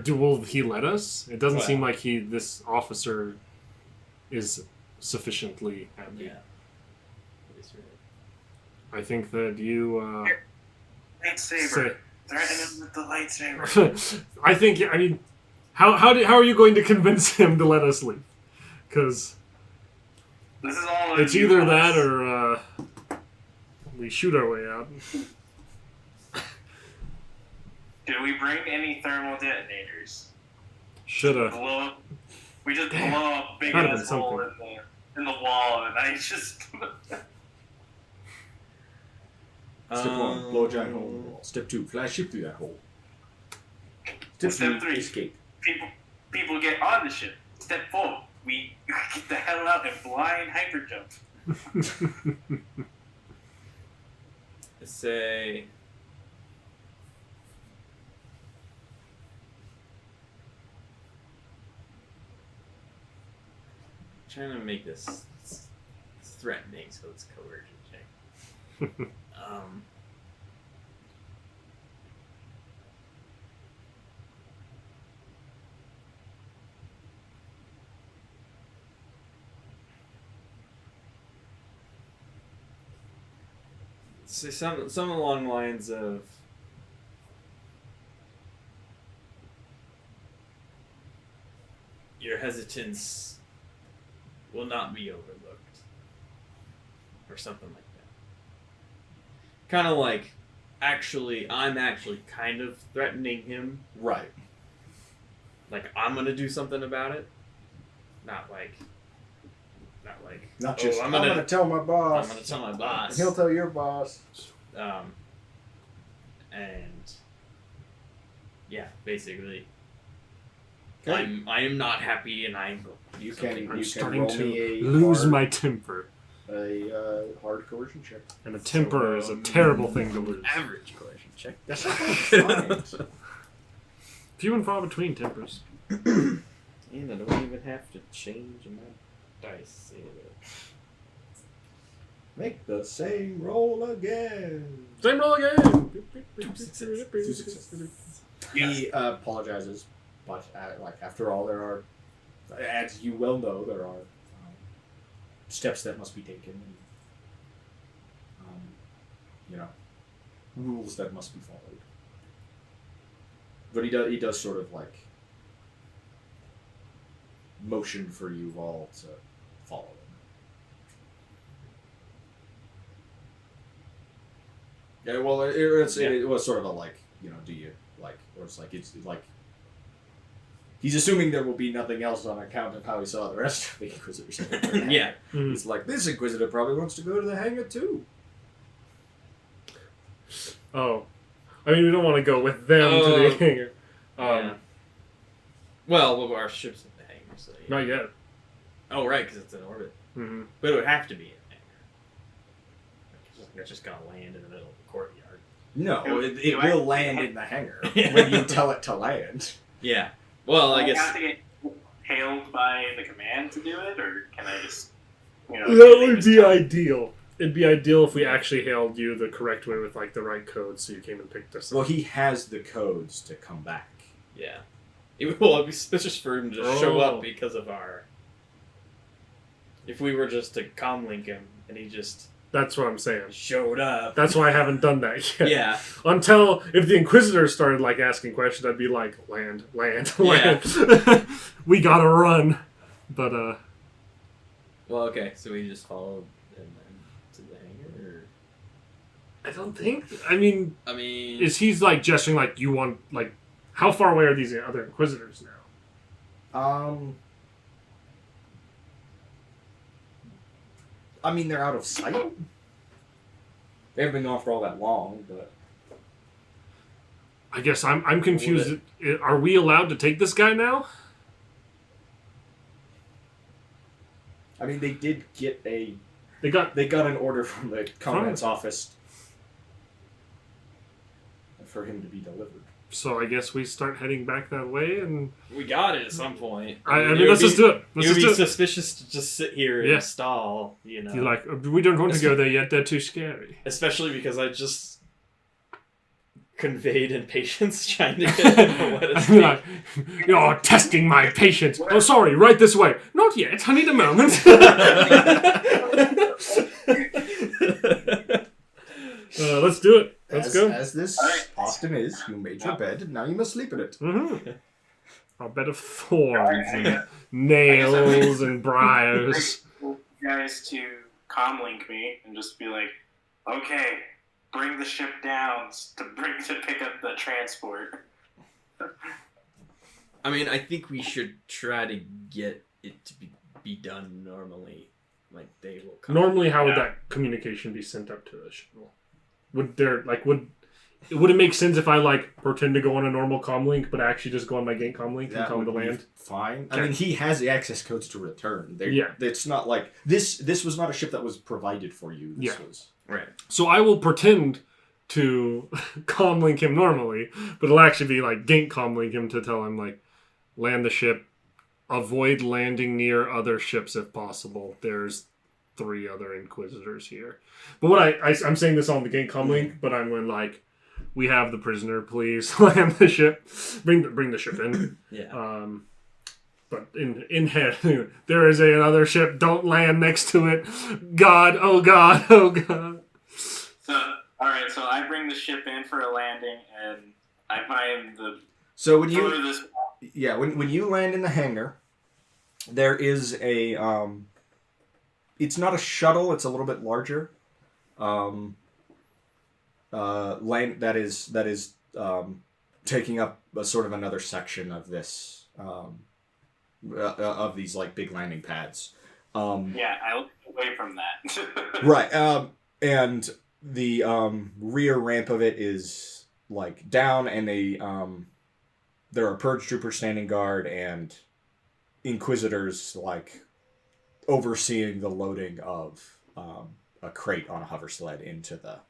Will he let us? It doesn't seem like this officer is sufficiently happy. Yeah. I think that you lightsaber. Threaten him with the lightsaber. I mean, how are you going to convince him to let us leave? Because this is all it's either that or we shoot our way out. Did we bring any thermal detonators? Shoulda. We just blow up big ass hole in the wall, and I just. Step 1, blow a giant hole in the wall. Step 2, flash ship through that hole. Step 3, escape. People get on the ship. Step 4, we get the hell out and blind hyper jump. Say. Trying to make this threatening so it's coercion check. Say some along the lines of your hesitance will not be overlooked, or something like that. Kind of like, I'm actually kind of threatening him. Right. Like, I'm gonna do something about it. Not just, I'm gonna tell my boss. I'm gonna tell my boss. He'll tell your boss. And basically, Okay. I am not happy, and I'm starting to lose my temper. A hard coercion check. And a temper is a terrible thing to lose. Average coercion check. That's not fine. Few and far between tempers. And I don't even have to change my dice either. Make the same roll again. Same roll again. 2 successes. He apologizes, but after all, there are, as you well know, there are steps that must be taken, and rules that must be followed. But he does sort of motion for you all to follow him. Yeah, well, it was sort of a do you or it's he's assuming there will be nothing else on account of how he saw the rest of the Inquisitors. Yeah. Mm-hmm. He's like, this Inquisitor probably wants to go to the hangar too. Oh. I mean, we don't want to go with them to the hangar. Yeah. Well, our ship's in the hangar, so... Yeah. Not yet. Oh, right, because it's in orbit. Mm-hmm. But it would have to be in the hangar. It's just going to land in the middle of the courtyard. No, it will land in the hangar when you tell it to land. Yeah. Well, I guess... I have to get hailed by the command to do it, or can I just... that would be ideal. It'd be ideal if we actually hailed you the correct way with the right code, so you came and picked us up. Well, he has the codes to come back. Yeah. It'd be suspicious for him to just show up because of our... If we were just to comlink him, and he just... That's what I'm saying. Showed up. That's why I haven't done that yet. Yeah. Until, if the Inquisitors started, asking questions, I'd be like, land. Yeah. We gotta run. But, Well, okay, so we just followed him to the hangar, or... I don't think... I mean... Is he, gesturing you want, how far away are these other Inquisitors now? I mean, they're out of sight. They haven't been gone for all that long, but... I guess I'm confused. Are we allowed to take this guy now? I mean, they did get They got an order from the Commandant's office for him to be delivered. So I guess we start heading back that way, and... We got it at some point. I mean, let's just do it. It would be suspicious to just sit here and stall, You're we don't want to go there yet, they're too scary. Especially because conveyed impatience trying to get him to let us speak. You're testing my patience. Oh, sorry, right this way. Not yet. I need a moment. Let's do it. Let's go. As this often is, you made your bed, and now you must sleep in it. Mm-hmm. A bed of thorns and nails and briars. You guys to comlink me and just be like, okay, bring the ship down to pick up the transport. I mean, I think we should try to get it to be done normally. Like, they will come. Normally, how would that communication be sent up to the shuttle? Would it make sense if I pretend to go on a normal comlink, but actually just go on my game comlink and tell him to land? Fine. Okay. I mean, he has the access codes to return. It's not like this. This was not a ship that was provided for you. This was right. So I will pretend to comlink him normally, but it'll actually be gink comlink him to tell him land the ship, avoid landing near other ships if possible. There's 3 other Inquisitors here. But what I'm saying this on the game comlink, but I'm when we have the prisoner, please land the ship, bring the ship in. Yeah. But in head, there is another ship. Don't land next to it. God, oh God, oh God. So all right, so I bring the ship in for a landing, and I find the. So when you when you land in the hangar, there is a it's not a shuttle. It's a little bit larger. Land that is taking up a sort of another section of this of these big landing pads. Yeah, I look away from that. Right. And the rear ramp of it is down, and there are purge troopers standing guard and Inquisitors overseeing the loading of a crate on a hover sled into the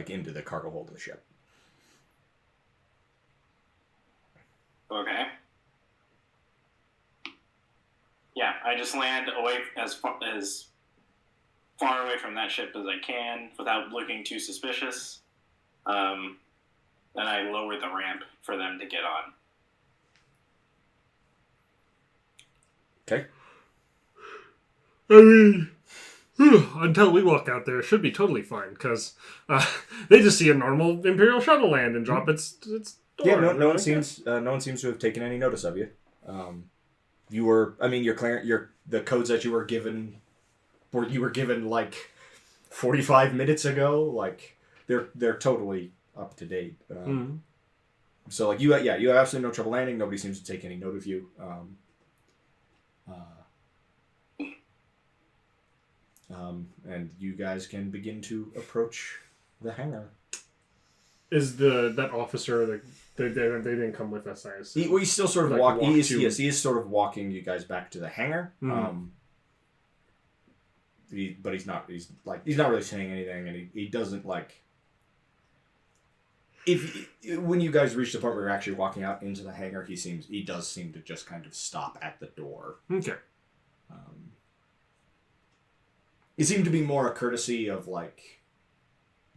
into the cargo hold of the ship. Okay. Yeah, I just land away as far away from that ship as I can without looking too suspicious. Then I lower the ramp for them to get on. Okay. I mean, until we walk out there, it should be totally fine, because they just see a normal Imperial shuttle land and drop its door. Yeah, no one seems to have taken any notice of you. You were, the codes that you were given 45 minutes ago. They're totally up to date. So you have absolutely no trouble landing. Nobody seems to take any note of you. And you guys can begin to approach the hangar. Is that officer they didn't come with us? I assume. He's still sort of walking. He is sort of walking you guys back to the hangar. Mm-hmm. But he's not really saying anything, and he doesn't when you guys reach the point where you're actually walking out into the hangar, he does seem to just kind of stop at the door. Okay. It seemed to be more a courtesy of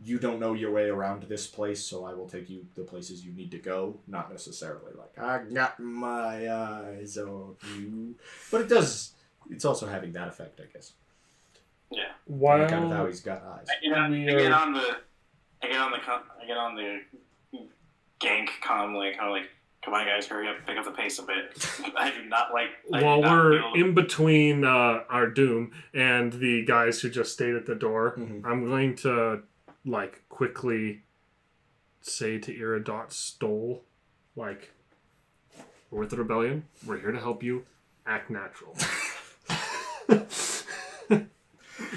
you don't know your way around this place, so I will take you the places you need to go. Not necessarily I got my eyes on you, but it's also having that effect, I guess. Yeah. Wow. Kind of how he's got eyes. I get on the gank comlink. I'm come on, guys, hurry up, pick up the pace a bit. I do not like. While we're in between our doom and the guys who just stayed at the door, mm-hmm. I'm going to quickly say to Iridot Stoll, we're with the rebellion. We're here to help you. Act natural.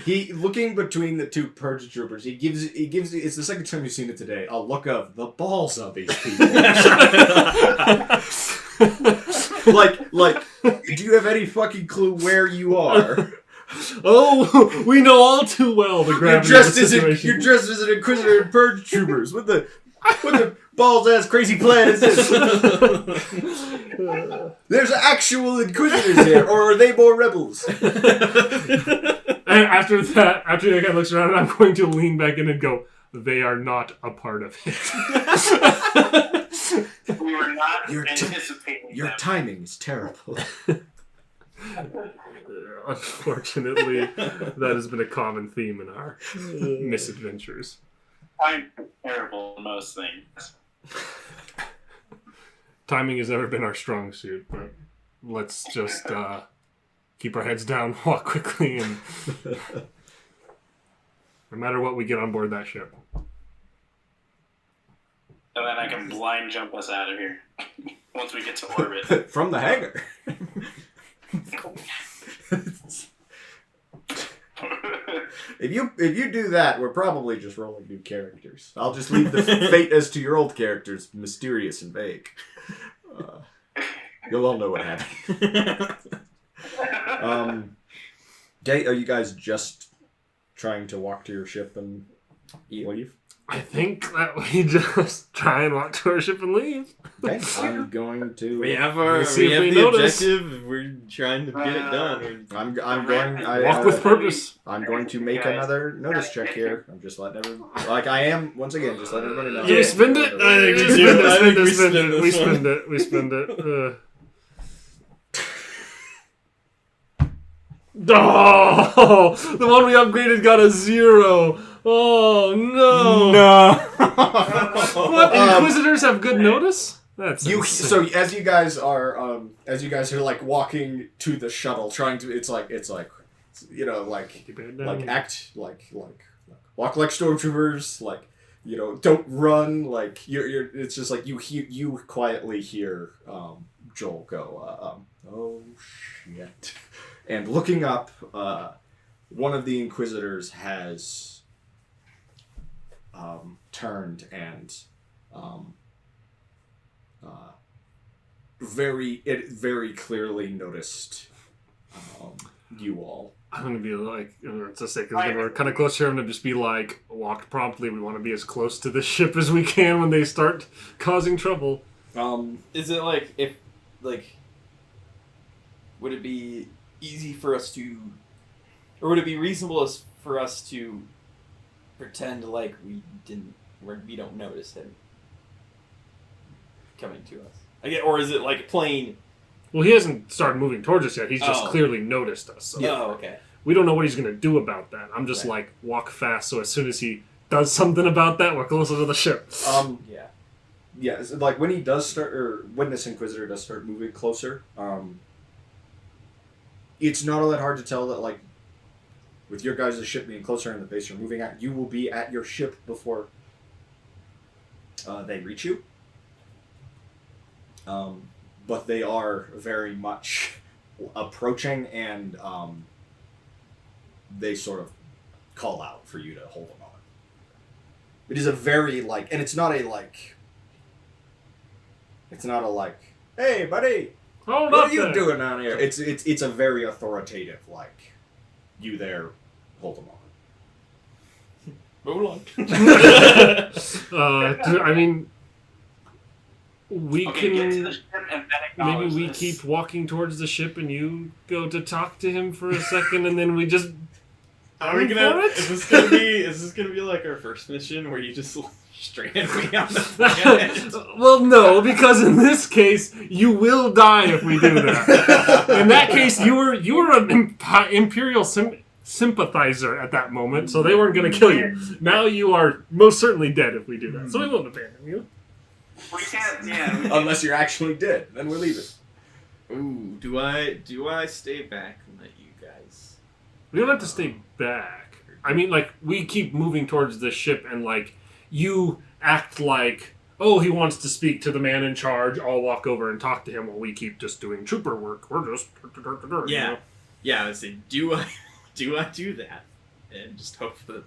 He, looking between the 2 purge troopers, he gives it's the second time you've seen it today, a look of the balls of these people. Do you have any fucking clue where you are? Oh, we know all too well the gravity of the situation. You're dressed as an Inquisitor and purge troopers. What the balls ass crazy plan is this? There's actual Inquisitors here, or are they more rebels? And after that guy looks around, I'm going to lean back in and go, they are not a part of it. We were not Your anticipating Your them. timing is terrible. Unfortunately, that has been a common theme in our misadventures. I'm terrible at most things. Timing has never been our strong suit, but let's just keep our heads down, walk quickly, and no matter what, we get on board that ship. And then I can blind jump us out of here once we get to orbit. From the hangar. If you do that, we're probably just rolling new characters. I'll just leave the fate as to your old characters mysterious and vague. You'll all know what happened. Okay, are you guys just trying to walk to your ship and leave? I think that we just try and walk to our ship and leave. Okay, I'm going to. We have See if we the notice. objective. We're trying to get it done. I'm going. Walk with purpose. I'm going to make another notice check here. I'm just letting everyone. Like I am once again. Just letting everybody know. Do we spend it? I think we spend it. We spend it. We spend it. Oh, the one we upgraded got a 0. Oh no! No. What? Inquisitors have good notice? That's You insane. so as you guys are like walking to the shuttle, trying to it's like you know like Keep your head down. like act like walk like stormtroopers, like you know don't run, like you're it's just like you quietly hear Joel go oh shit, and looking up one of the Inquisitors has turned and very clearly noticed you all. I'm gonna be like, it's a second. We're kind of close here. I'm gonna just be like, walk promptly. We want to be as close to the ship as we can when they start causing trouble. Is it like if like would it be easy for us to, or would it be reasonable for us to pretend like we don't notice him coming to us? Or is it like plain? Well, he hasn't started moving towards us yet. He's just Oh. clearly noticed us. So Oh, okay. we don't know what he's gonna do about that. I'm just Right. like, walk fast. So as soon as he does something about that, we're closer to the ship. Yeah. Yeah, so like when he does start, or when this Inquisitor does start moving closer, it's not all that hard to tell that like with your guys' ship being closer and the base you're moving at, you will be at your ship before they reach you. But they are very much approaching, and they sort of call out for you to hold them on. It is a very like, and it's not a like, hey buddy, Hold what up are you there. doing down here? It's a very authoritative like, you there, hold them on. Move along. I mean, we Okay, get to the can. ship and then Maybe acknowledge we this. keep walking towards the ship and you go to talk to him for a second and then we just. Are we gonna? Is this gonna be like our first mission where you just stranded me on the planet? Well, no, because in this case, you will die if we do that. In that case, you were an Imperial sympathizer at that moment, so they weren't going to kill you. Now you are most certainly dead if we do that, so we won't abandon you. We can't, yeah. Unless you're actually dead, then we'll leave it. Ooh, do I stay back and let you guys? We don't have to stay back. I mean, like, we keep moving towards the ship and, like, you act like, oh, he wants to speak to the man in charge. I'll walk over and talk to him while we keep just doing trooper work. We're just... you Yeah. know? Yeah, I would say, do I do that? And just hope that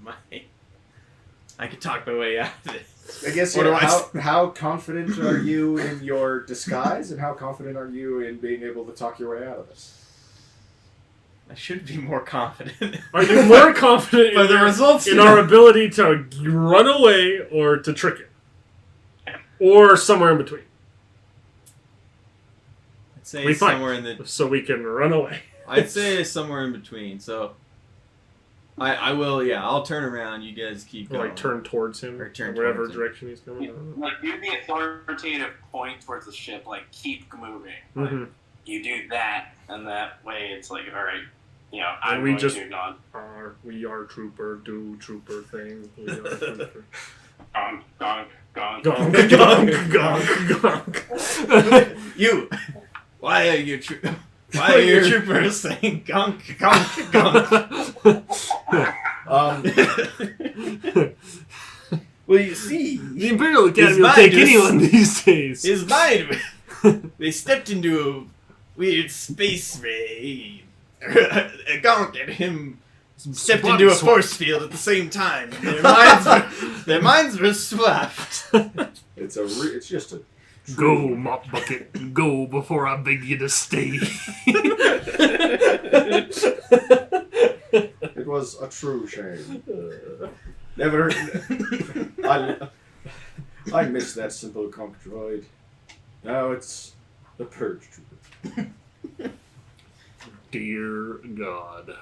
I could talk my way out of this. I guess, Or do how confident are you in your disguise, and how confident are you in being able to talk your way out of this? I should be more confident. Are you more confident But the results in our ability to run away or to trick it? Or somewhere in between? I'd say We fight. somewhere in the. So we can run away. I'd say somewhere in between. So I will. Yeah, I'll turn around. You guys keep Or going. like turn towards him, Or turn whatever towards him. direction he's going. I don't know. Like, do the authoritative point towards the ship, like, keep moving. Like, Mm-hmm. you do that, and that way it's like, alright, you know, And I'm we going just- to nod. We are trooper, do trooper thing. We are trooper. Gonk, gonk, gonk. Gonk, gonk, gonk, gonk. You. Why are you Why are your troopers saying gonk, gonk, gonk? Well, you see, The Imperial Academy His will mind take is- anyone these days. his mind. They stepped into a weird space ray. A gonk and him stepped Body into a swap. force field at the same time. Their minds were swapped. It's just a Go, mop bucket, go before I beg you to stay. It was a true shame. Never. I miss that simple conch droid. Now it's the purge trooper. Dear God.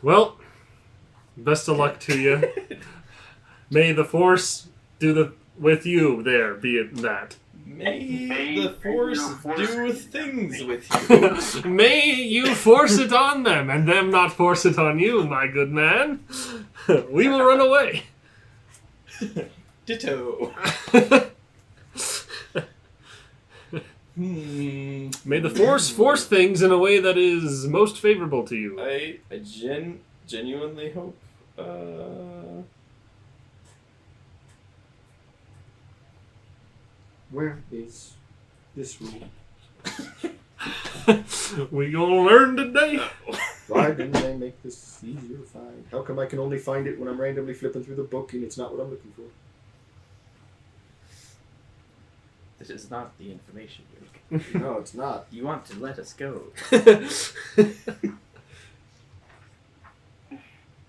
Well, best of luck to you. May the Force with you there, be it that. May the force do things with you. May you force it on them, and them not force it on you, my good man. We will run away. Ditto. May the force things in a way that is most favorable to you. I genuinely hope. Where is this room? We gonna learn today. Why didn't they make this easier to find? How come I can only find it when I'm randomly flipping through the book and it's not what I'm looking for? This is not the information you're looking No, it's not. for. You want to let us go.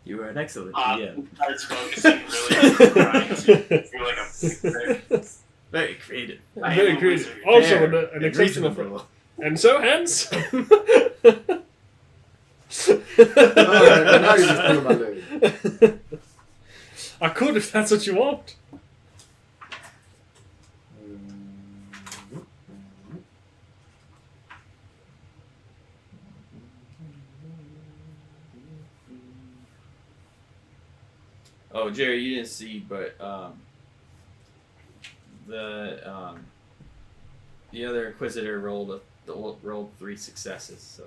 You are an excellent DM. Starts focusing really on trying to feel like a Very creative. Very creative. wizard. Also, Fair an and exceptional reasonable. friend. And so handsome. Alright, now you're just pulling my leg. I could if that's what you want. Oh, Jerry, you didn't see, but the other Inquisitor rolled 3 successes. So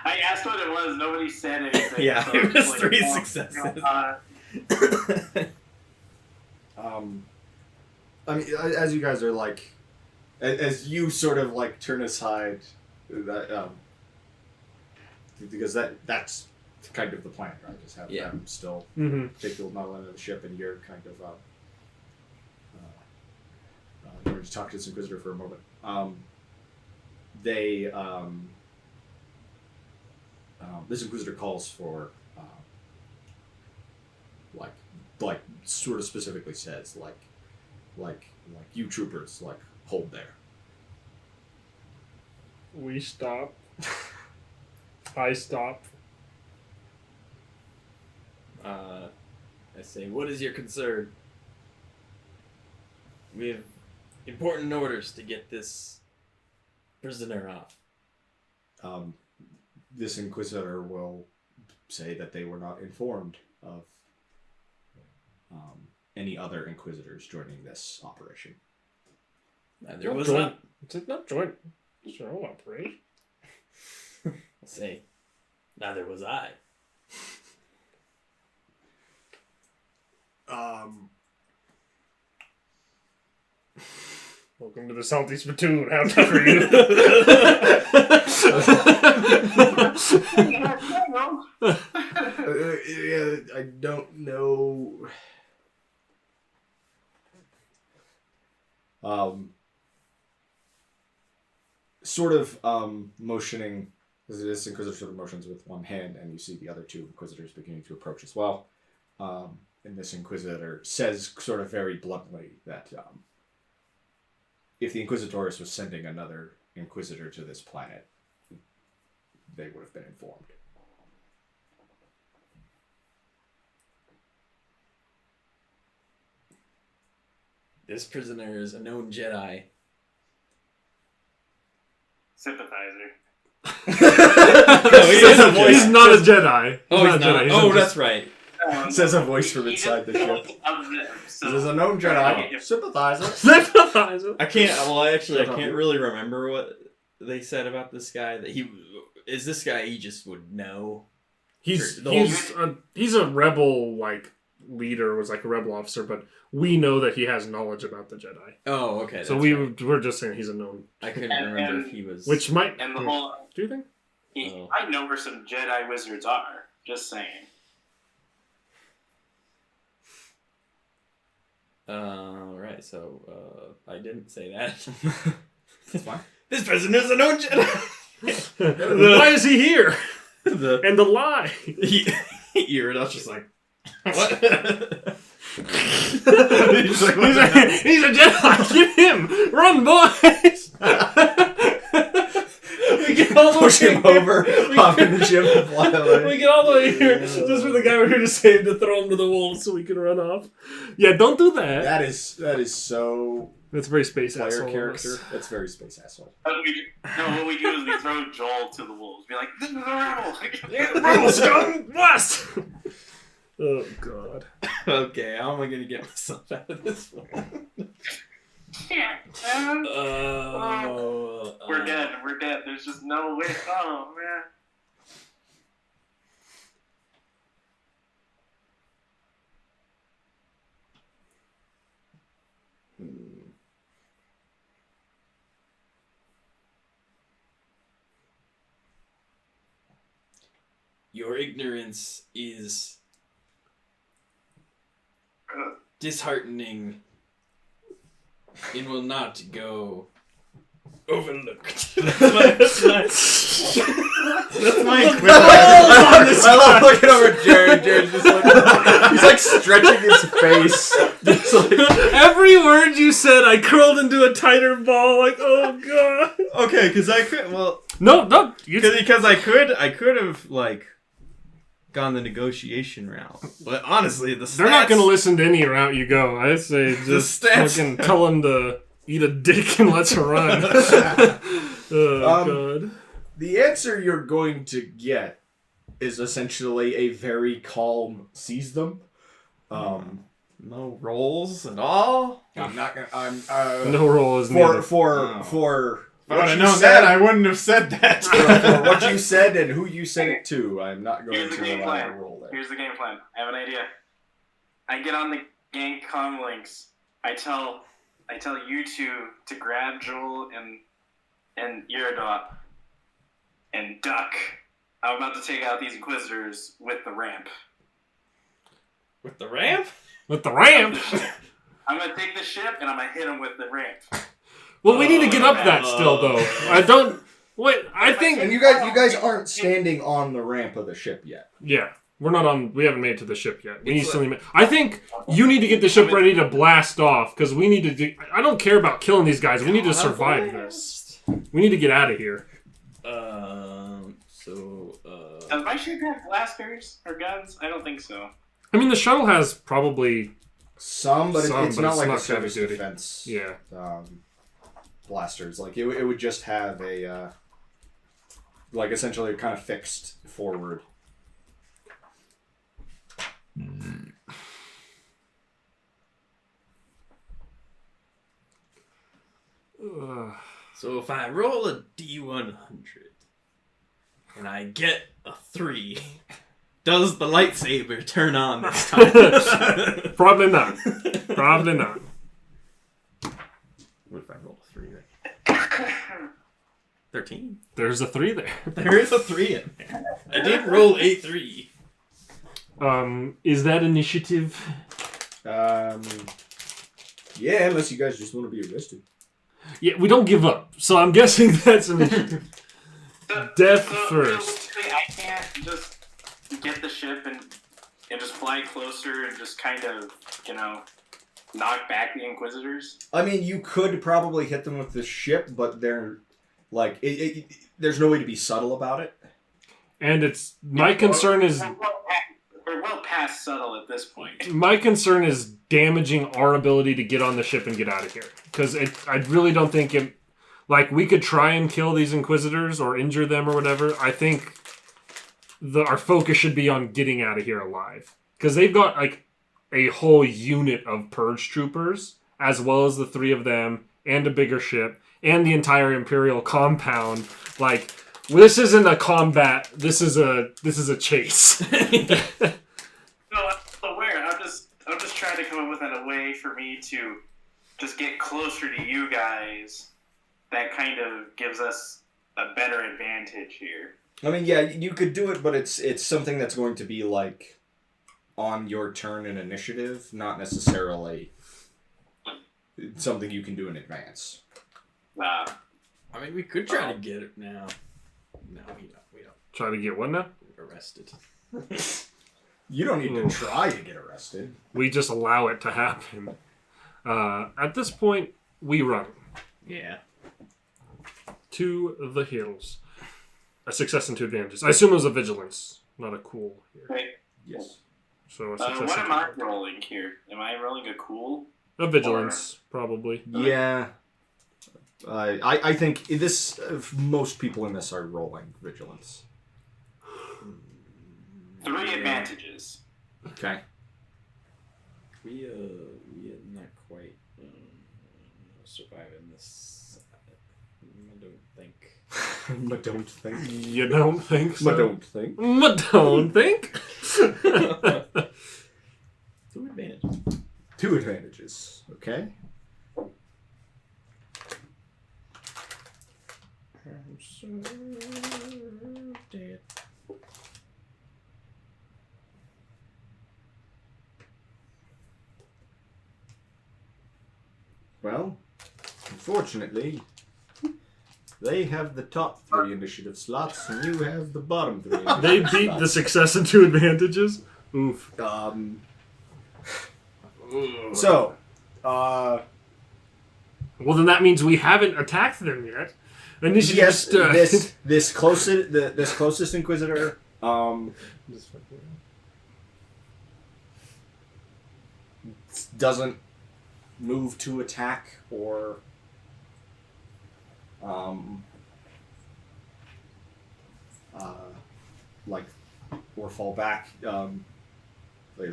I asked what it was. Nobody said anything. Yeah, so it it's was like, 3 oh, successes. I mean, as you guys are like, as you sort of like turn aside, that because that's kind of the plan, right? Just have them still Mm-hmm. take the old model into the ship, and you're kind of we're going to talk to this Inquisitor for a moment. This Inquisitor calls for like sort of specifically says like you troopers, like, hold there. We stop. I stop. I say, what is your concern? We have important orders to get this prisoner off. This Inquisitor will say that they were not informed of any other Inquisitors joining this operation. There was not. It's not joint. It's your own operation. I say, neither was I. Welcome to the Salty Spittoon. How tough are you? Yeah, I don't know. Sort of motioning. This Inquisitor sort of motions with one hand, and you see the other two Inquisitors beginning to approach as well. And this Inquisitor says, sort of very bluntly, that if the Inquisitors was sending another Inquisitor to this planet, they would have been informed. This prisoner is a known Jedi. Sympathizer. He's not a Jedi. Oh, he's not. Jedi. Oh, that's right. Says a voice from inside the ship. This is a known Jedi. Sympathizer. Sympathizer. I can't. Well, actually, I can't really remember what they said about this guy. That he is this guy. He just would know. He's a rebel like leader, was like a rebel officer, but we know that he has knowledge about the Jedi. Oh, okay. So we're just saying he's a known. I couldn't remember if he was. Which might. And the whole. Do you think? I know where some Jedi wizards are. Just saying. Right. So I didn't say that. That's fine. This person is a known Jedi. Why is he here? And the lie. Irida's just like, what? he's a Jedi. Get him. Run, boys. We get all the Push him over, hop in the ship, and fly away. We get all the way here just for the guy we're here to save to throw him to the wolves so we can run off. Yeah, don't do that. That is so. That's very space Player asshole character. That's very space asshole. What we do is we throw Joel to the wolves. Be like, this is a rebel. Rebel scum west. Oh God. Okay, how am I gonna get myself out of this one? We're dead. We're dead. There's just no way. Oh man. Your ignorance is disheartening. It will not go overlooked. That's my equivalent. I love looking over at Jared. Jared's just like he's like stretching his face. Just like, Every word you said, I curled into a tighter ball. Like, oh God. Okay, because I could. Well, No. because I could have like gone the negotiation route. But honestly, they're not going to listen to any route you go. I say just fucking tell them to eat a dick and let's run. God. The answer you're going to get is essentially a very calm seize them. No rolls at all. I'm not gonna. No roll is needed. For If I what would have you known said, that, I wouldn't have said that. for what you said and who you said it to, I'm not going Here's the to game allow a plan. roll there. Here's the game plan. I have an idea. I get on the gang comm links. I tell you two to grab Joel and Iridot and duck. I'm about to take out these Inquisitors with the ramp. With the ramp? With the ramp? I'm gonna take the ship and I'm gonna hit them with the ramp. Well, we need to get up that still, though. I don't... Wait, I think... And you guys aren't standing on the ramp of the ship yet. Yeah. We're not on... We haven't made it to the ship yet. We need to... I think you need to get the ship ready to blast off, because we need to do... I don't care about killing these guys. We need to survive this. We need to get out of here. Does my ship have blasters or guns? I don't think so. I mean, the shuttle has probably... Some, but it's not like a not service heavy duty. defense. Yeah. Blasters. Like, it would just have a... like, essentially kind of fixed forward. So if I roll a D100 and I get a 3, does the lightsaber turn on this time? Probably not. Probably not. What if I roll a 3 then? 13. There's a 3 there. There is a 3 in there. I did roll a 3. Is that initiative? Yeah, unless you guys just want to be arrested. Yeah, we don't give up. So I'm guessing that's initiative. Death first. Realistically, I can't just get the ship and just fly closer and just kind of, knock back the Inquisitors. I mean, you could probably hit them with the ship, but they're like, there's no way to be subtle about it. And it's my concern is We're well past subtle at this point. my concern is damaging our ability to get on the ship and get out of here. Because I really don't think it. Like, we could try and kill these Inquisitors or injure them or whatever. I think our focus should be on getting out of here alive. Because they've got, like, a whole unit of Purge Troopers, as well as the 3 of them, and a bigger ship, and the entire Imperial compound. Like, this isn't a combat. This is a chase. No, I'm aware. I'm just trying to come up with a way for me to just get closer to you guys. That kind of gives us a better advantage here. I mean, yeah, you could do it, but it's something that's going to be like on your turn in initiative, not necessarily something you can do in advance. I mean, we could try to get it now. No, we don't. Try to get what now? Arrested. You don't need to try to get arrested. We just allow it to happen. At this point, we run. Yeah. To the hills. A success and 2 advantages. I assume it was a vigilance, not a cool here. Right. Yes. So a success What and am I rolling here? Am I rolling a cool? a vigilance, probably. Yeah. I think this most people in this are rolling vigilance. 3 advantages. Okay. We not quite survive in this. I don't think. But don't think. You don't think so? But don't think. But don't think? 2 advantages. 2 advantages. Okay. I'm so dead. Well, unfortunately, they have the top 3 initiative slots, and you have the bottom 3. They beat the success and 2 advantages? Oof. So, Well, then that means we haven't attacked them yet. And this yes, is just, this closest Inquisitor, doesn't move to attack or or fall back. They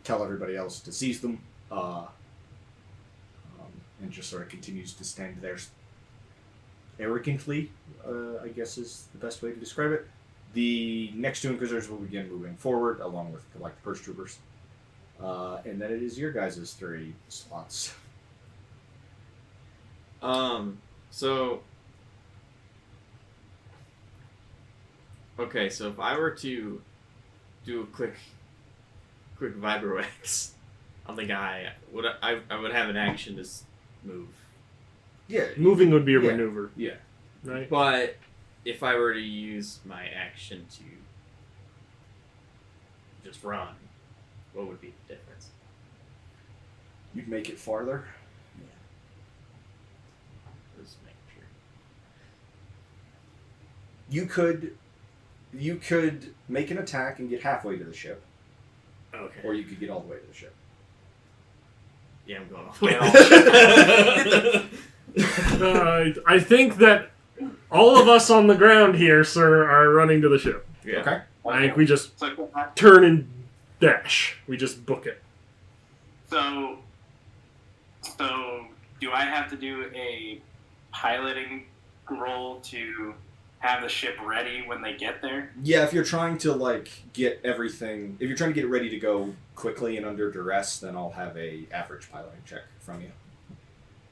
tell everybody else to seize them, and just sort of continues to stand there arrogantly, I guess is the best way to describe it. The next 2 Inquisitors will begin moving forward, along with the Purge Troopers. And then it is your guys' 3 slots. So. Okay, so if I were to do a quick vibro X on the guy, I would have an action to move. Yeah. moving would be a Yeah. maneuver, Yeah. right? But if I were to use my action to just run, what would be the difference? You'd make it farther. Just making sure. You could make an attack and get halfway to the ship, Okay. or you could get all the way to the ship. Yeah, I'm going off. I think that all of us on the ground here, sir, are running to the ship. Yeah. Okay. I think we just So, turn and dash. We just book it. so do I have to do a piloting roll to have the ship ready when they get there? Yeah, if you're trying to get everything, if you're trying to get it ready to go quickly and under duress, then I'll have a average piloting check from you.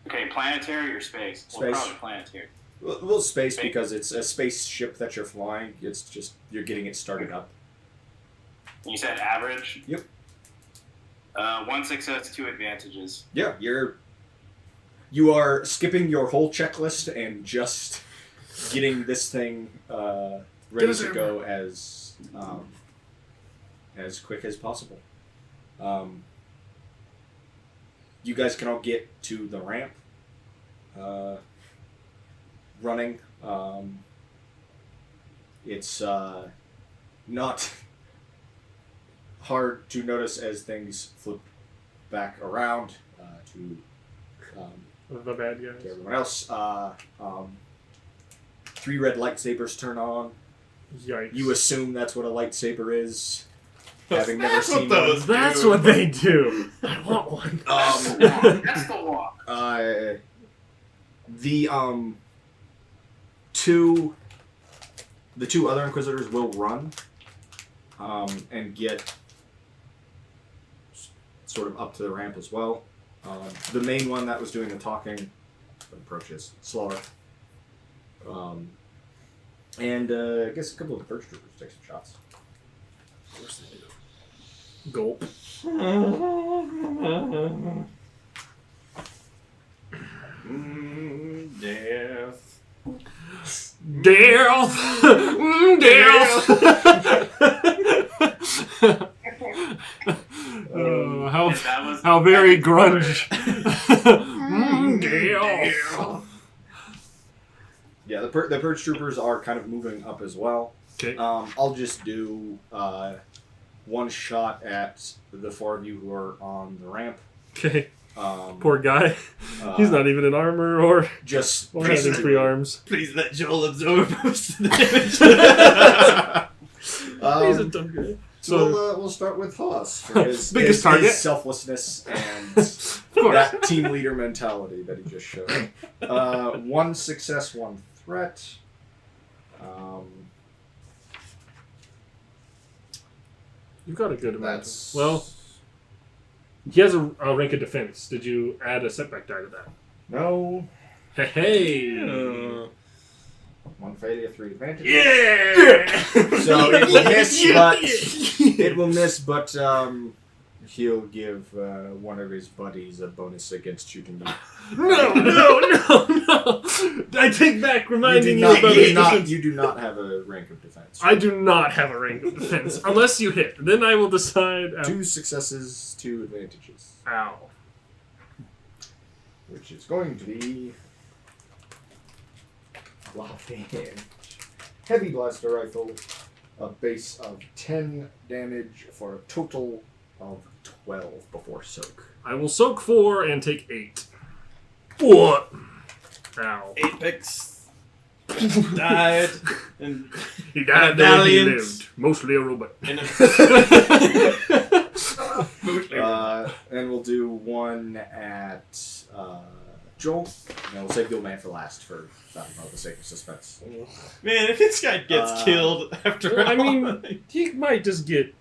Okay, planetary or space? Well, Space. probably planetary. Well, space because it's a spaceship that you're flying. It's just you're getting it started up. You said average? Yep. 1 success, 2 advantages. Yeah, you are skipping your whole checklist and just getting this thing ready to go as quick as possible. You guys can all get to the ramp running. It's not hard to notice as things flip back around to The bad guys. to everyone else. 3 red lightsabers turn on. Yikes. You assume that's what a lightsaber is, having never That's what seen those one. That's what they do. I want one. That's the walk. The two other Inquisitors will run and get sort of up to the ramp as well. The main one that was doing the talking approaches slower. And I guess a couple of the first troopers take some shots. Of course they do. Gulp. Death. Death! Death! How very grunge. Death! Yeah, the purge troopers are kind of moving up as well. Okay. I'll just do one shot at the 4 of you who are on the ramp. Okay. Poor guy. He's not even in armor or just having 3 arms. Please let Joel absorb most of the damage. He's a dumb guy. So we'll start with Haas for his Biggest target. his selflessness and that team leader mentality that he just showed. 1 success, 1 threat. You've got a good amount. That's Well, he has a rank of defense. Did you add a setback die to that? no. Hey! 1 failure, 3 advantage. Yeah! So it will miss, but he'll give one of his buddies a bonus against shooting you. No! I take back reminding you about You do not have a rank of defense. I do not have a rank of defense. Unless you hit. Then I will decide. 2 successes, 2 advantages. Ow. Which is going to be... Lock damage. Heavy blaster rifle. A base of 10 damage for a total of 12 before soak. I will soak 4 and take 8. What? Ow. Apex died. And He died there he lived. Mostly a robot. And we'll do 1 at Joel. And we'll save the old man for last for, I don't know, the sake of suspense. Man, if this guy gets killed after I mean, he might just get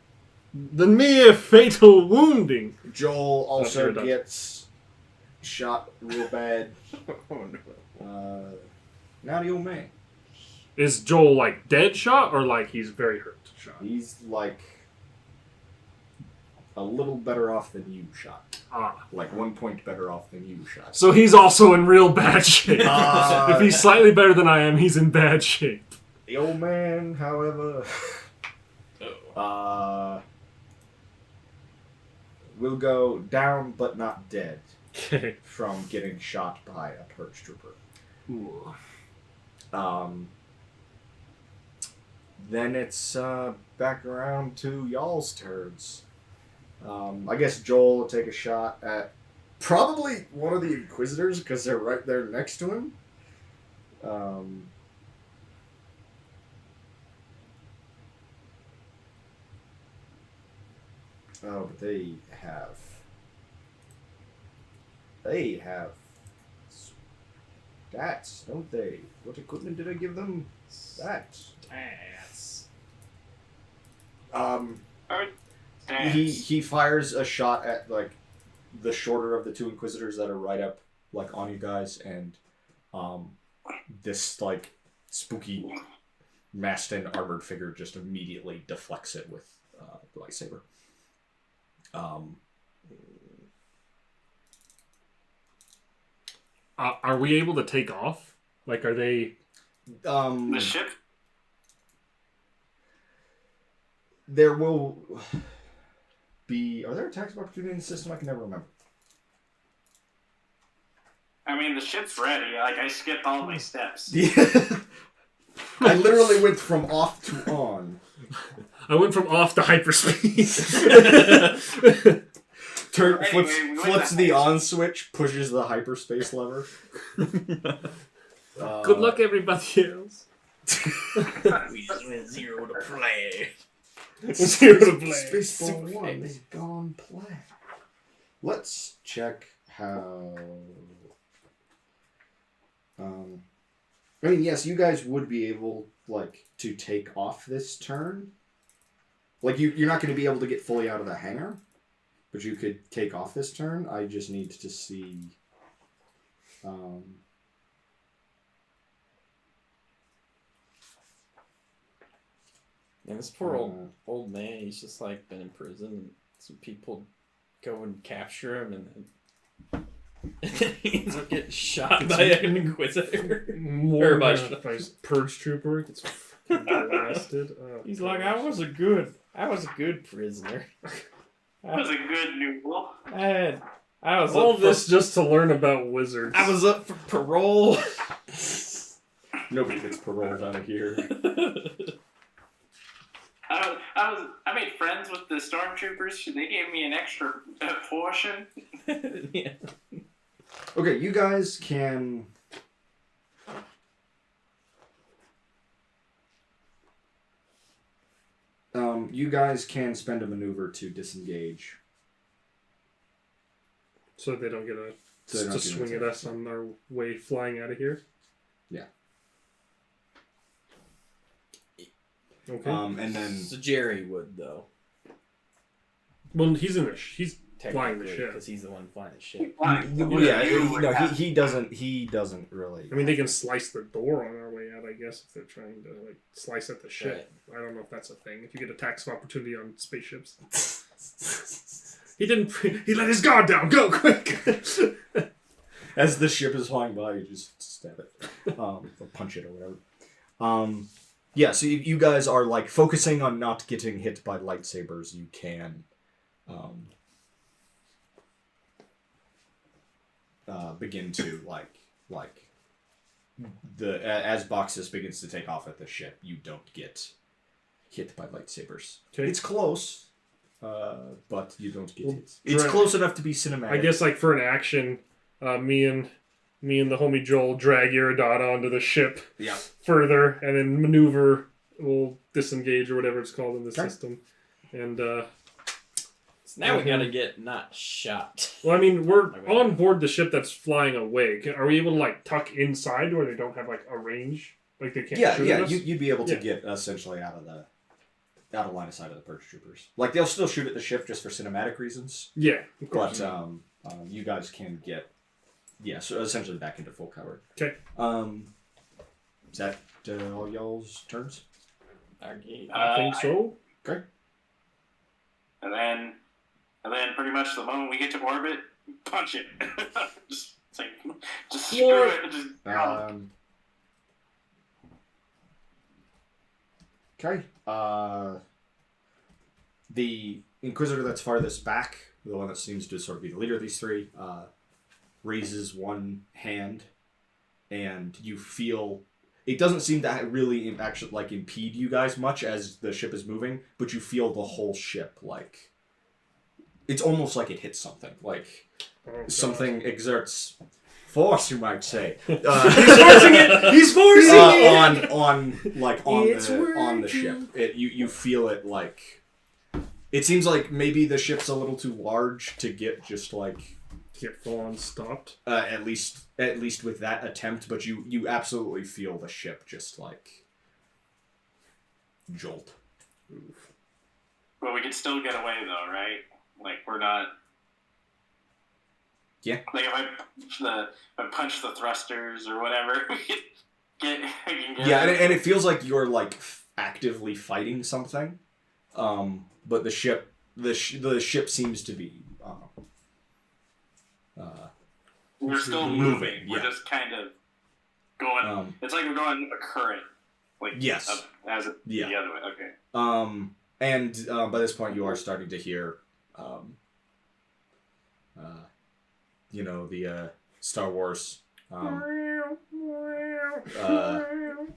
the mere fatal wounding. Joel also you're done. gets shot real bad. Oh no. Now the old man. Is Joel like dead shot or like he's very hurt shot? He's like a little better off than you shot. Like 1 point better off than you shot. So he's also in real bad shape. Uh, If he's slightly better than I am, he's in bad shape. The old man, however, will go down but not dead Okay. from getting shot by a purge trooper. Ooh. Then it's back around to y'all's turns. I guess Joel will take a shot at probably one of the Inquisitors because they're right there next to him. But they have stats, don't they? What equipment did I give them? Stats. He fires a shot at like the shorter of the 2 Inquisitors that are right up like on you guys, and this like spooky masked and armored figure just immediately deflects it with the lightsaber. Are we able to take off? Like, are they... The ship? There will be... Are there attacks of opportunity in the system? I can never remember. I mean, the ship's ready. Like, I skipped all my steps. Yeah. I literally went from off to on. I went from off to hyperspeed. Flips the on switch, pushes the hyperspace lever. Good luck, everybody else. We just went 0 to play. 0 to play. Space for 1 is gone play. Let's check how. I mean, yes, you guys would be able, like, to take off this turn. Like, you're not going to be able to get fully out of the hangar, but you could take off this turn. I just need to see. And this poor old man, he's just like been in prison, and some people go and capture him, and then he ends up getting shot by an Inquisitor. More by Purge Trooper gets fucking blasted. Oh, he's like, I was a good prisoner. That was a good noodle. I was all up this just to learn about wizards. I was up for parole. Nobody gets paroled out of here. I made friends with the stormtroopers. They gave me an extra portion. Yeah. Okay, you guys can. You guys can spend a maneuver to disengage. So they don't get So they don't to get swing at attacked. us on our way flying out of here. Yeah. Okay. And then So Jerry would though. Well, he's in the he's flying the Technically, ship. because he's the one flying the ship. he doesn't really. I mean, they can slice the door on our way out, I guess, if they're trying to like slice at the ship. I don't know if that's a thing. If you get attacks of opportunity on spaceships, he didn't. He let his guard down. Go quick. As the ship is flying by, you just stab it, or punch it, or whatever. Yeah. So you guys are like focusing on not getting hit by lightsabers. You can. Begin to as Boxus begins to take off at the ship, you don't get hit by lightsabers. Okay. It's close, but you don't get Well, hit. It's close enough to be cinematic. I guess like for an action, me and the homie Joel drag Iridata onto the ship Yeah. further, and then maneuver. We'll disengage or whatever it's called in the Okay. system, and. So now we gotta get not shot. Well, I mean, we're on board the ship that's flying away. Are we able to like tuck inside where they don't have like a range? Like they can't shoot at us? You'd be able to get essentially out of line of sight of the purge troopers. Like they'll still shoot at the ship just for cinematic reasons. Yeah, of course. But you guys can get so essentially back into full cover. Okay. Is that all y'all's turns? I think so. Okay. And then pretty much the moment we get to orbit, punch it. just screw it. Just Okay. The Inquisitor that's farthest back, the one that seems to sort of be the leader of these three, raises one hand, and you feel it doesn't seem to really actually like impede you guys much as the ship is moving, but you feel the whole ship like it's almost like it hits something, like something exerts force, you might say. He's forcing it. He's forcing it on the ship. You feel it like it seems like maybe the ship's a little too large to get just like get full on stopped. At least with that attempt, but you absolutely feel the ship just like jolt. Oof. But we can still get away though, right? Like we're not. Yeah. Like if I punch the thrusters or whatever, we can get. Yeah, and it feels like you're like actively fighting something, but the ship seems to be. We're still moving. Yeah. We're just kind of going. It's like we're going a current. Like yes. The other way. Okay. And by this point, you are starting to hear, the Star Wars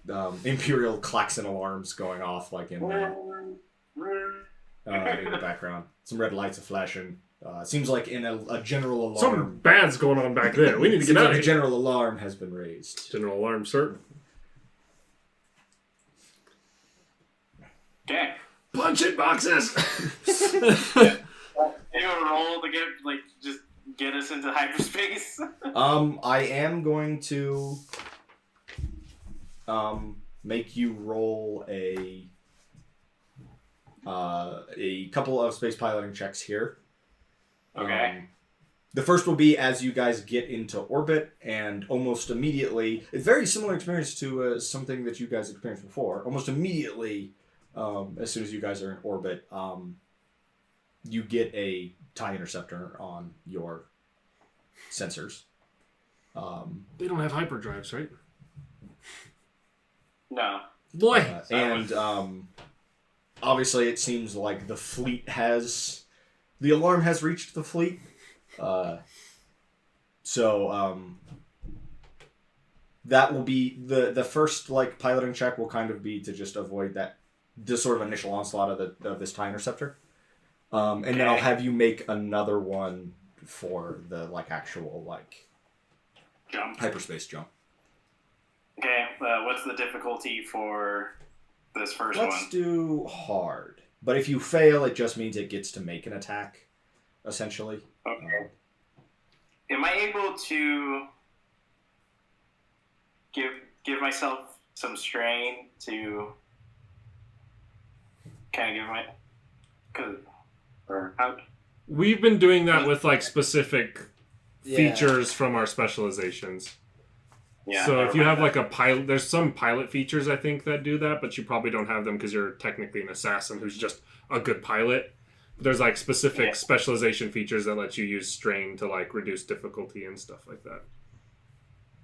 Imperial klaxon alarms going off like in the background. Some red lights are flashing. Seems like in a general alarm. Something bad's going on back there. We need to Seems get out like of a here. general alarm has been raised. General alarm, certain. Okay. Punch it, boxes! You want to roll to just get us into hyperspace? I am going to make you roll a couple of space piloting checks here. Okay. The first will be as you guys get into orbit, and almost immediately, it's very similar experience to something that you guys experienced before. Almost immediately, as soon as you guys are in orbit, you get a TIE interceptor on your sensors. They don't have hyperdrives, right? No. Boy! Obviously it seems like the alarm has reached the fleet. That will be the first piloting check will kind of be to just avoid this sort of initial onslaught of this TIE interceptor. And then I'll have you make another one for the actual Jump. hyperspace jump. Okay, what's the difficulty for this first one? Let's do hard. But if you fail, it just means it gets to make an attack, essentially. Okay. Am I able to give myself some strain to kind of We've been doing that with specific features from our specializations. Yeah. So if you have a pilot, there's some pilot features I think that do that, but you probably don't have them because you're technically an assassin who's just a good pilot. There's specific specialization features that let you use strain to reduce difficulty and stuff like that.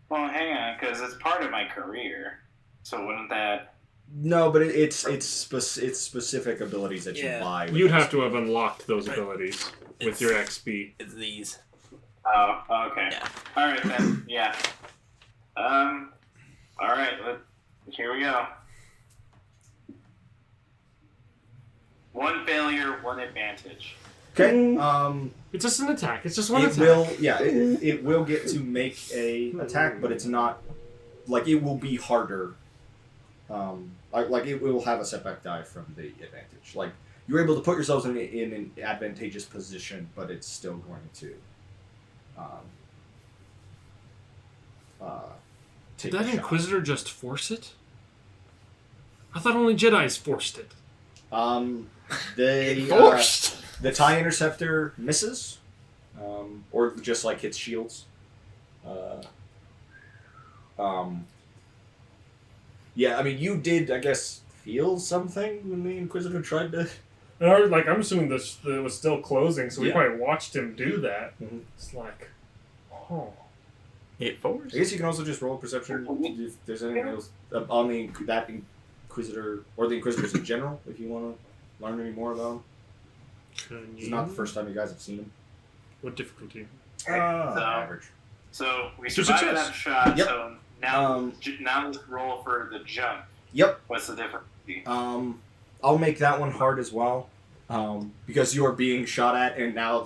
Well, hang on, because it's part of my career. So wouldn't that? No, but it's specific abilities that you buy. with You'd have XP. to have unlocked those abilities with your XP. It's these. Oh, okay. Yeah. All right then. Yeah. All right. Here we go. One failure, one advantage. Okay. It's just an attack. It's just one attack. It will get to make a attack, but it's not it will be harder. It will have a setback die from the advantage. You're able to put yourselves in an advantageous position, but it's still going to take Did that a shot. Inquisitor just force it? I thought only Jedis forced it. They Forced! The TIE interceptor misses, or just hits shields. Yeah, I mean, you did, I guess, feel something when the Inquisitor tried to. And I'm assuming this it was still closing, so we Yeah. probably watched him do that. Mhm. It's oh. Hit force. I guess you can also just roll perception if there's anything else on that Inquisitor or the Inquisitors in general. If you want to learn any more about them, it's not the first time you guys have seen them. What difficulty? Average. So we Two survived success. that shot. Yep. So now, Um, now let's roll for the jump. Yep. What's the difficulty? I'll make that one hard as well, because you are being shot at, and now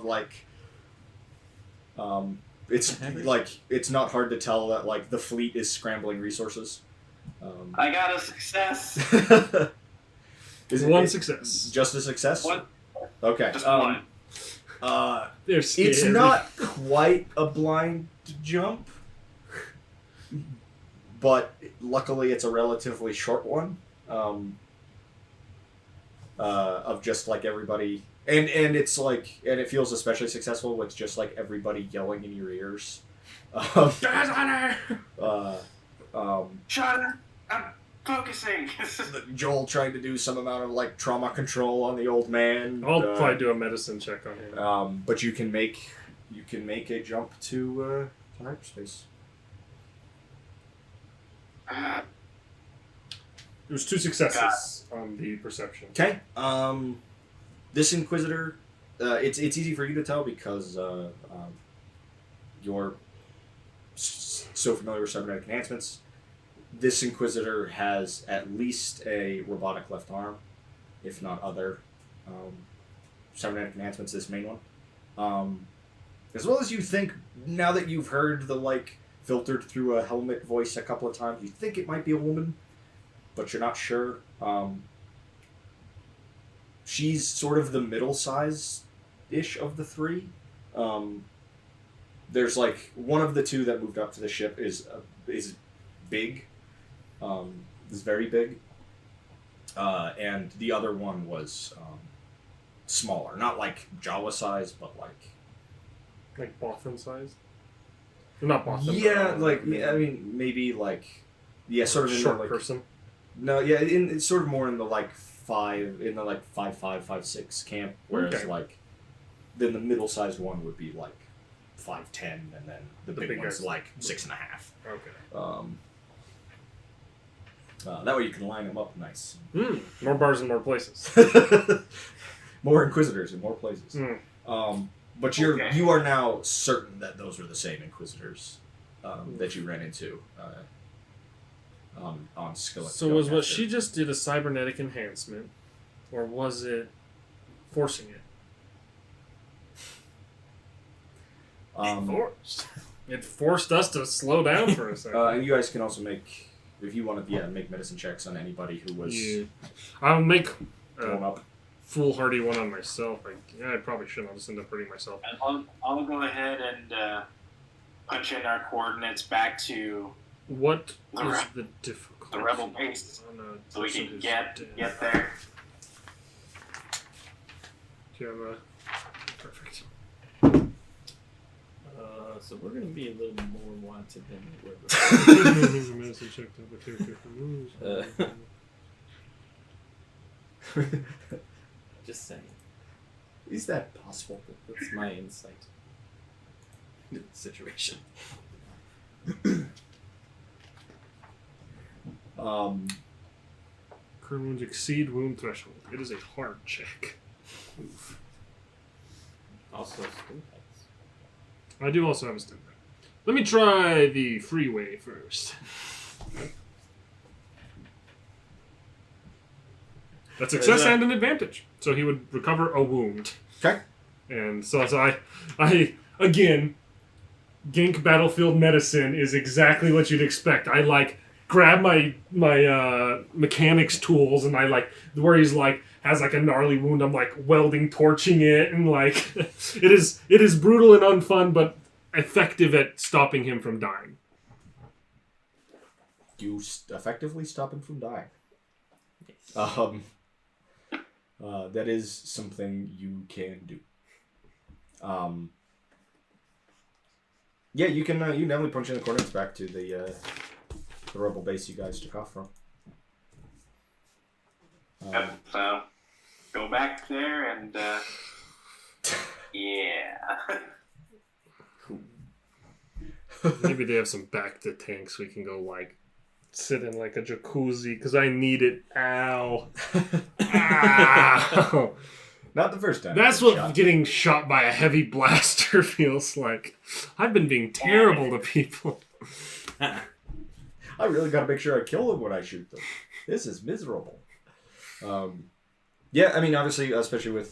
it's not hard to tell that the fleet is scrambling resources. I got a success. Is One success. Just a success? One. Okay. Just one. They're scared. It's not quite a blind jump, but luckily it's a relatively short one. Of just everybody, and it's and it feels especially successful with just everybody yelling in your ears. Shut up! I'm focusing. Joel trying to do some amount of trauma control on the old man. I'll probably do a medicine check on him. But you can make a jump to hyperspace. There's 2 successes on the perception. Okay. This Inquisitor, it's easy for you to tell because you're so familiar with cybernetic enhancements. this Inquisitor has at least a robotic left arm, if not other cybernetic enhancements. This main one, as well as you think now that you've heard the like filtered through a helmet voice a couple of times, you think it might be a woman, but you're not sure. She's sort of the middle size-ish of the three. There's like one of the two that moved up to the ship is big, is very big, and the other one was smaller, not like Jawa size, but Like Bothan size? Not Bothan. yeah, I mean maybe like sort of in short the, like, person. No, yeah, it's sort of more in the like 5'5", 5'6" camp, whereas Okay. like then the middle sized one would be like 5'10", and then the big big one's guys. like 6.5. Okay. That way you can line them up nice. More bars in more places. More Inquisitors in more places. Mm. But you are now certain that those are the same Inquisitors that you ran into on Skillet. So was what she just did a cybernetic enhancement, or was it forcing it? Forced. It forced us to slow down for a second. And you guys can also make, if you want to, make medicine checks on anybody who was I'll make blown up. foolhardy one on myself. I probably shouldn't. I'll just end up hurting myself. I'll go ahead and punch in our coordinates back to What The is re- the difficulty? the rebel base, on a so we person can who's get dead? there. Do you have a... Perfect. So we're going to be a little more wanted than we were before. Medicine check to have a Just saying. Is that possible? That's my insight into the situation. Current wounds exceed wound threshold. It is a hard check. Oof. Also, skin heights. I do also have a stim pack. Let me try the freeway first. That's success and an advantage. So he would recover a wound. Okay. And so I again, Gink Battlefield Medicine is exactly what you'd expect. I grab my mechanics tools and where he's has a gnarly wound, I'm welding, torching it, and it is brutal and unfun, but effective at stopping him from dying. You effectively stop him from dying. Yes. That is something you can do. Yeah, you can definitely punch in the coordinates back to the rebel base you guys took off from. Yep, so go back there and yeah. Maybe they have some back to tanks we can go sit in a jacuzzi because I need it. Ow. Ow. Not the first time. That's what getting shot by a heavy blaster feels like. I've been being terrible to people. I really got to make sure I kill them when I shoot them. This is miserable. Yeah, I mean, obviously, especially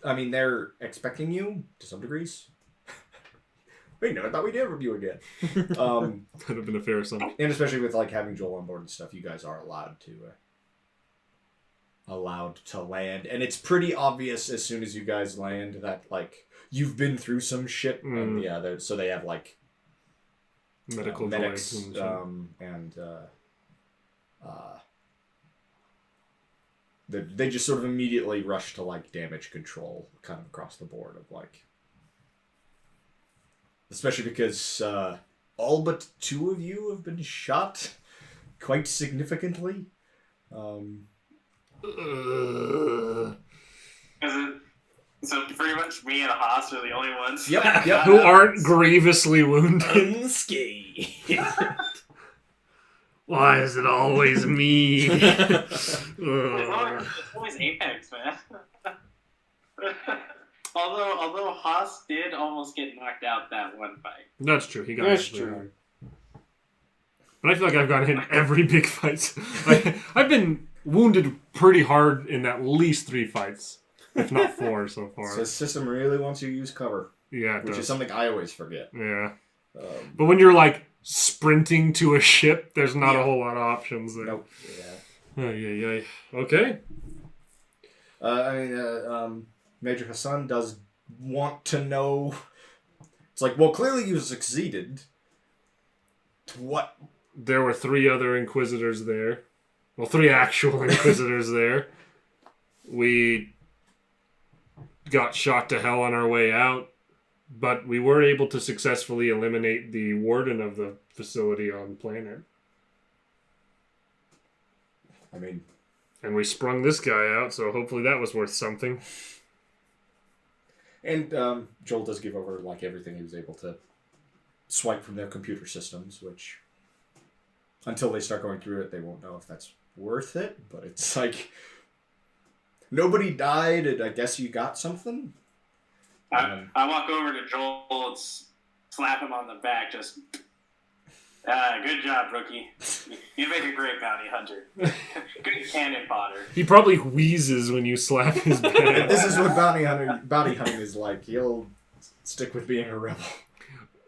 they're expecting you to some degrees. Wait, no, I thought we'd hear from you again. Could have been a fair assumption. And especially with having Joel on board and stuff, you guys are allowed to land, and it's pretty obvious as soon as you guys land that you've been through some shit, and so they have Medical medics and they just sort of immediately rush to damage control kind of across the board of especially because all but 2 of you have been shot quite significantly. So pretty much me and Haas are the only ones. Yep. who aren't grievously wounded. Unscathed. Why is it always me? It's always Apex, man. Although Haas did almost get knocked out that one fight. That's true. He got That's actually true. hard. But I feel like I've gotten hit in every big fight. Like, I've been wounded pretty hard in at least 3 fights, if not 4 so far. So the system really wants you to use cover. Yeah, which is something I always forget. Yeah. But when you're, like, sprinting to a ship, there's not a whole lot of options there. Nope. Yeah. Okay. Major Hassan does want to know. It's like, well, clearly you succeeded. What? There were 3 other Inquisitors there. Well, 3 actual Inquisitors there. We got shot to hell on our way out, but we were able to successfully eliminate the warden of the facility on planet. I mean... And we sprung this guy out, so hopefully that was worth something. And Joel does give over like everything he was able to swipe from their computer systems, which until they start going through it, they won't know if that's worth it. But it's like nobody died, and I guess you got something. I walk over to Joel and slap him on the back. Just good job, rookie. You make a great bounty hunter. Good cannon fodder. He probably wheezes when you slap his back. This is what bounty hunting is like. He'll stick with being a rebel.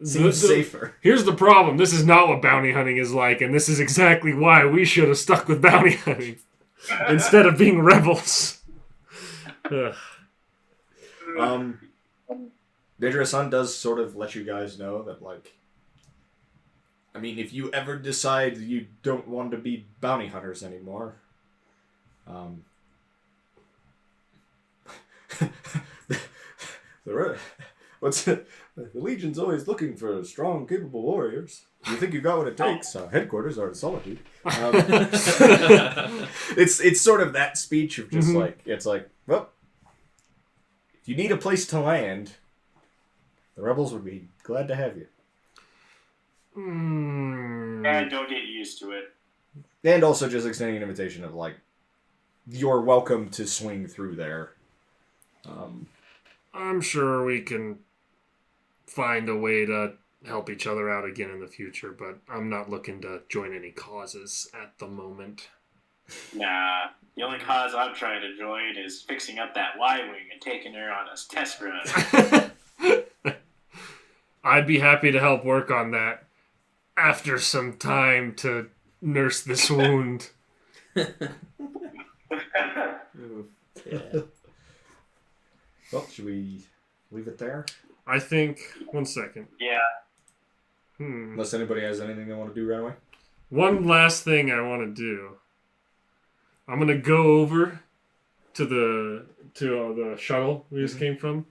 Seems safer. Here's the problem. This is not what bounty hunting is like, and this is exactly why we should have stuck with bounty hunting instead of being rebels. Major Hassan does sort of let you guys know that, like, I mean, if you ever decide you don't want to be bounty hunters anymore, the Legion's always looking for strong, capable warriors. You think you got what it takes? Headquarters are in Solitude. It's sort of that speech of just like, it's like, well, if you need a place to land, the rebels would be glad to have you. And don't get used to it. And also just extending an invitation of, like, you're welcome to swing through there. I'm sure we can find a way to help each other out again in the future, but I'm not looking to join any causes at the moment. Nah, the only cause I'm trying to join is fixing up that Y-Wing and taking her on a test run. I'd be happy to help work on that after some time to nurse this wound. Well, should we leave it there? I think... One second. Yeah. Unless anybody has anything they want to do right away. One last thing I want to do. I'm going to go over to the shuttle we just came from,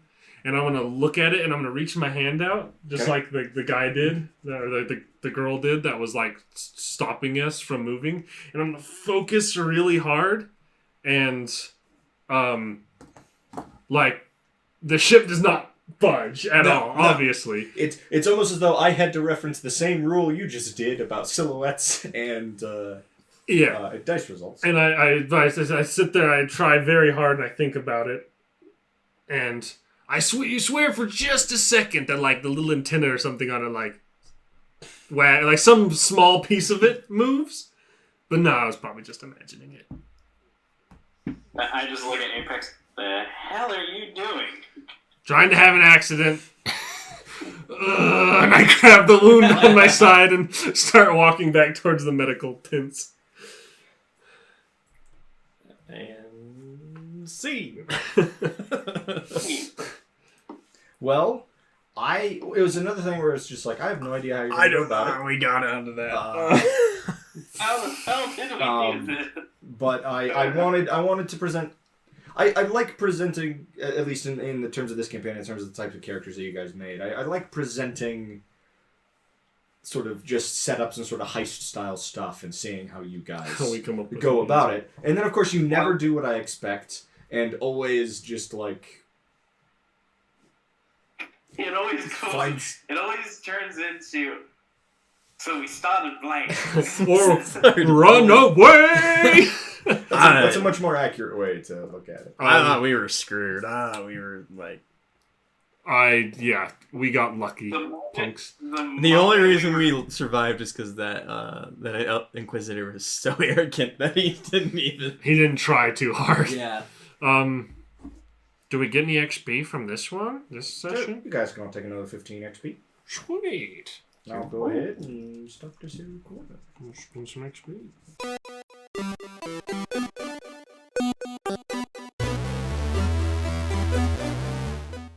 and I'm going to look at it, and I'm going to reach my hand out, just like the guy did, or the girl did that was, like, stopping us from moving. And I'm going to focus really hard, and, like, the ship does not budge at all, obviously. It's almost as though I had to reference the same rule you just did about silhouettes and dice results. And I sit there, I try very hard, and I think about it, and you swear for just a second that, like, the little antenna or something on it, like some small piece of it moves, but no, I was probably just imagining it. I just look at Apex. The hell are you doing? Trying to have an accident. And I grab the wound on my side and start walking back towards the medical tents. And see. Well, it was another thing where it's just like, I have no idea how you're going to go about it. We got onto that. How the hell did we do this? But I wanted to present. I like presenting, at least in the terms of this campaign, in terms of the types of characters that you guys made. I like presenting sort of just setups and sort of heist-style stuff and seeing how you guys go about it. And then, of course, you never do what I expect, and always just, like... It always turns into... So we started blank. Or run away! That's a much more accurate way to look at it. I thought we were screwed. We were like... We got lucky, The punks. The only reason we survived is because that Inquisitor was so arrogant that he didn't even. He didn't try too hard. Yeah. Do we get any XP from this one? This session? You guys can all take another 15 XP. Sweet. Now go ahead and stop this here recording. Let's do some XP.